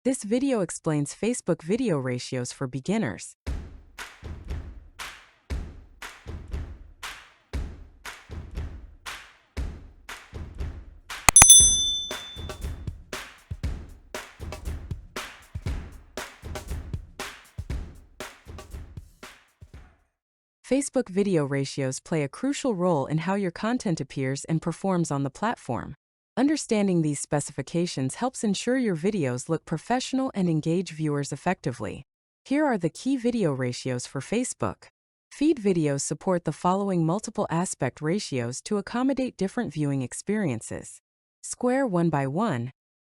This video explains Facebook video ratios for beginners. Facebook video ratios play a crucial role in how your content appears and performs on the platform. Understanding these specifications helps ensure your videos look professional and engage viewers effectively. Here are the key video ratios for Facebook. Feed videos support the following multiple aspect ratios to accommodate different viewing experiences. Square 1:1,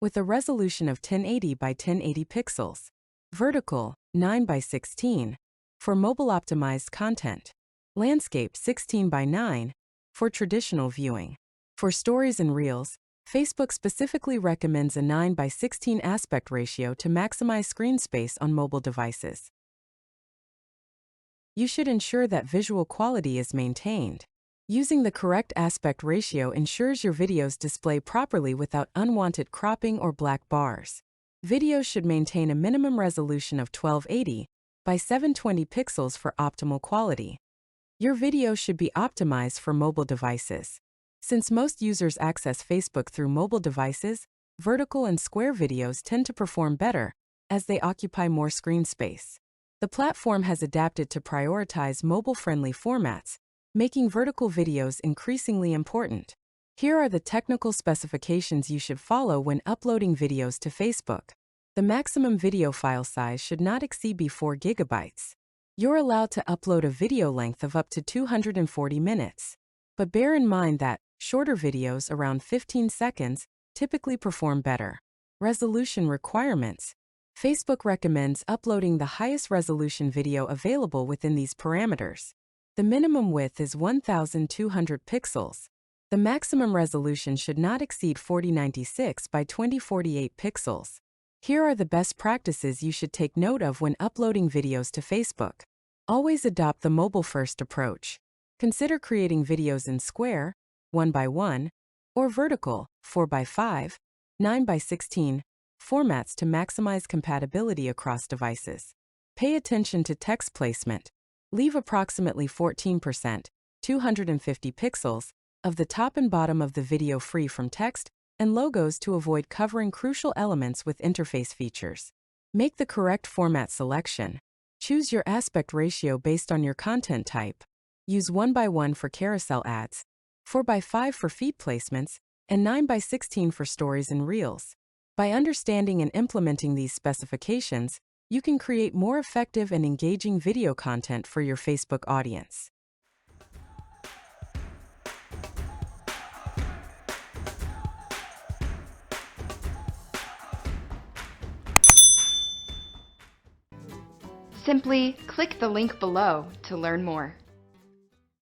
with a resolution of 1080 by 1080 pixels. Vertical 9:16, for mobile-optimized content. Landscape 16:9, for traditional viewing. For stories and reels, Facebook specifically recommends a 9:16 aspect ratio to maximize screen space on mobile devices. You should ensure that visual quality is maintained. Using the correct aspect ratio ensures your videos display properly without unwanted cropping or black bars. Videos should maintain a minimum resolution of 1280 by 720 pixels for optimal quality. Your video should be optimized for mobile devices. Since most users access Facebook through mobile devices, vertical and square videos tend to perform better, as they occupy more screen space. The platform has adapted to prioritize mobile-friendly formats, making vertical videos increasingly important. Here are the technical specifications you should follow when uploading videos to Facebook. The maximum video file size should not exceed 4 GB. You're allowed to upload a video length of up to 240 minutes. But bear in mind that shorter videos around 15 seconds typically perform better. Resolution requirements. Facebook recommends uploading the highest resolution video available within these parameters. The minimum width is 1,200 pixels. The maximum resolution should not exceed 4096 by 2048 pixels. Here are the best practices you should take note of when uploading videos to Facebook. Always adopt the mobile-first approach. Consider creating videos in square, 1:1, or vertical, 4:5, 9:16 formats to maximize compatibility across devices. Pay attention to text placement. Leave approximately 14%, 250 pixels, of the top and bottom of the video free from text and logos to avoid covering crucial elements with interface features. Make the correct format selection. Choose your aspect ratio based on your content type. Use 1:1 for carousel ads, 4:5 for feed placements, and 9:16 for stories and reels. By understanding and implementing these specifications, you can create more effective and engaging video content for your Facebook audience. Simply click the link below to learn more.